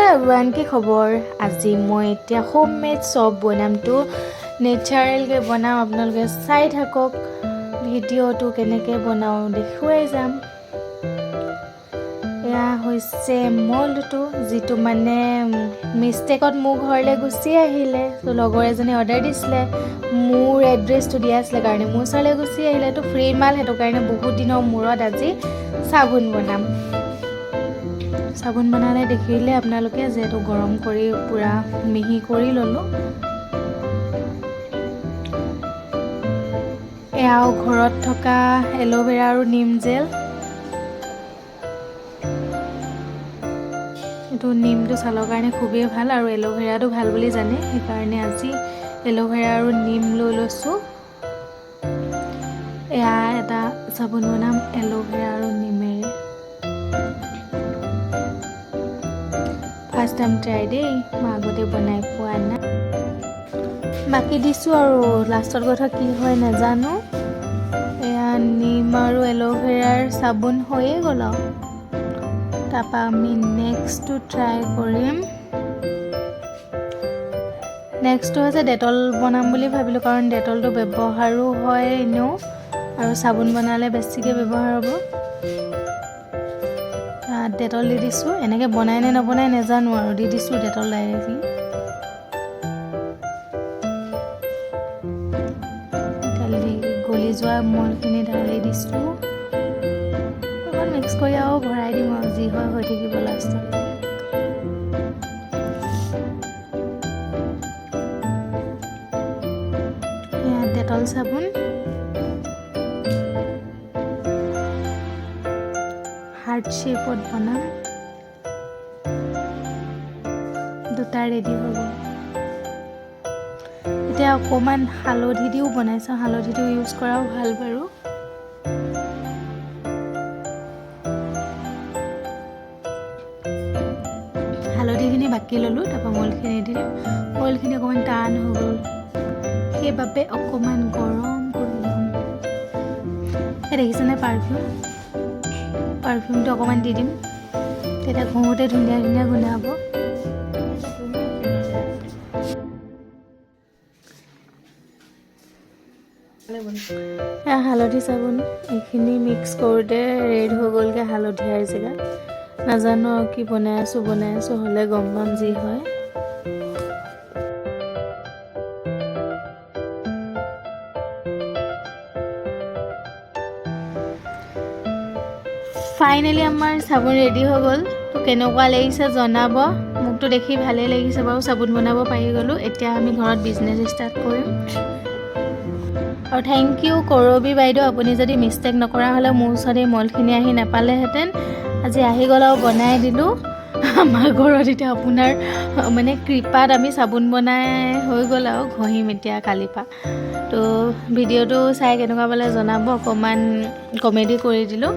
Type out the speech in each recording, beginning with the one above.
Everyone, কি খবৰ? আজি মই এতিয়া হোমমেড চপ বনামতো নেচাৰেলকৈ বনাম। আপোনালোকে চাই থাকক ভিডিঅ'টো, কেনেকৈ বনাওঁ দেখুৱাই যাম। এয়া হৈছে মলটো, যিটো মানে মিষ্টেকত মোৰ ঘৰলৈ গুচি আহিলে। তো লগৰ এজনী অৰ্ডাৰ দিছিলে, মোৰ এড্ৰেছটো দিয়া আছিলে কাৰণে মোৰ ওচৰলৈ গুচি আহিলে। তো ফ্ৰী মাল, সেইটো কাৰণে বহুত দিনৰ মূৰত আজি চাবোন বনাম। চাবোন বনালে দেখিলে আপোনালোকে, যিহেতু গৰম কৰি পূৰা মিহি কৰি ল'লোঁ। এয়াও ঘৰত থকা এল'ভেৰা আৰু নিম জেল। এইটো নিমটো ছালৰ কাৰণে খুবেই ভাল আৰু এল'ভেৰাটো ভাল বুলি জানে, সেইকাৰণে আজি এল'ভেৰা আৰু নিম লৈ লৈছোঁ। এয়া এটা চাবোন বনাম এল'ভেৰা আৰু নিমেৰে। ফাৰ্ষ্ট টাইম ট্ৰাই দেই, মই আগতে বনাই পোৱা নাই। বাকী দিছোঁ আৰু লাষ্টৰ কথা কি হয় নাজানো। এয়া নিম আৰু এল'ভেৰাৰ চাবোন হৈয়ে গ'ল আৰু। তাৰপৰা আমি নেক্সটটো ট্ৰাই কৰিম। নেক্সটটো হৈছে ডেটল বনাম বুলি ভাবিলোঁ, কাৰণ ডেটলটো ব্যৱহাৰো হয় এনেও, আৰু চাবোন বনালে বেছিকৈ ব্যৱহাৰ হ'ব। ডেটল দি দিছোঁ, এনেকৈ বনাই নে নবনাই নাজানো আৰু দি দিছোঁ ডেটল ডাইৰেক্টলি। ঢালি গলি যোৱা মলখিনি ঢালি দিছোঁ। অকণ মিক্স কৰি আৰু ভৰাই দিম আৰু যি হয় হৈ থাকিব লাষ্টত। এয়া ডেটল চাবোন। হাৰ্ট শ্বেপত বনাম। দুটা ৰেডি হ'ব। এতিয়া অকণমান হালধি দিও বনাইছোঁ, হালধিটো ইউজ কৰাও ভাল বাৰু। হালধিখিনি বাকি ল'লোঁ, তাৰপৰা মলখিনি দিলোঁ। মলখিনি অকণমান টান হৈ গ'ল, সেইবাবে অকণমান গৰম কৰি ল'ম। এই দেখিছেনে পাৰফিউমটো অকণমান দি দিম, তেতিয়া ঘঁহোতে ধুনীয়া ধুনীয়া গোন্ধাব। হালধি চাবোন এইখিনি মিক্স কৰোঁতে ৰেড হৈ গ'লগৈ হালধীয়াৰ জেগাত। নাজানো আৰু কি বনাই আছোঁ হ'লে গম পাম যি হয়। ফাইনেলি আমাৰ চাবোন ৰেডি হৈ গ'ল। তো কেনেকুৱা লাগিছে জনাব। মোকতো দেখি ভালেই লাগিছে বাৰু, চাবোন বনাব পাৰি গ'লোঁ। এতিয়া আমি ঘৰত বিজনেছ ষ্টাৰ্ট কৰিম। আৰু থেংক ইউ কৰবী বাইদেউ, আপুনি যদি মিষ্টেক নকৰা হ'লে মোৰ ওচৰত এই মলখিনি আহি নাপালেহেঁতেন। আজি আহি গ'ল আৰু বনাই দিলোঁ। আমাৰ ঘৰত এতিয়া আপোনাৰ মানে কৃপাত আমি চাবোন বনাই হৈ গ'ল আৰু, ঘঁহিম এতিয়া কালিৰ পৰা। তো ভিডিঅ'টো চাই কেনেকুৱা পালে জনাব, অকণমান কমেডি কৰি দিলোঁ।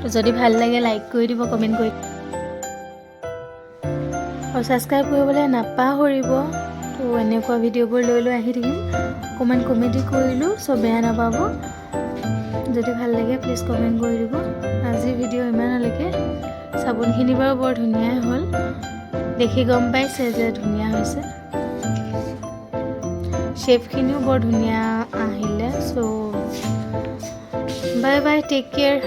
তো যদি ভাল লাগে লাইক কৰি দিব, কমেণ্ট কৰি দিব আৰু ছাবস্ক্ৰাইব কৰিবলৈ নাপাহৰিব। তো এনেকুৱা ভিডিঅ'বোৰ লৈ আহি থাকিম। অকণমান কমেডি কৰিলোঁ, চব বেয়া নাপাব। যদি ভাল লাগে প্লিজ কমেণ্ট কৰি দিব। আজি ভিডিঅ' ইমানলৈকে। চাবোনখিনি বাৰু বৰ ধুনীয়াই হ'ল, দেখি গম পাইছে যে ধুনীয়া হৈছে। শ্বেপখিনিও বৰ ধুনীয়া আহিলে। চ' বাই বাই, টেক কেয়াৰ।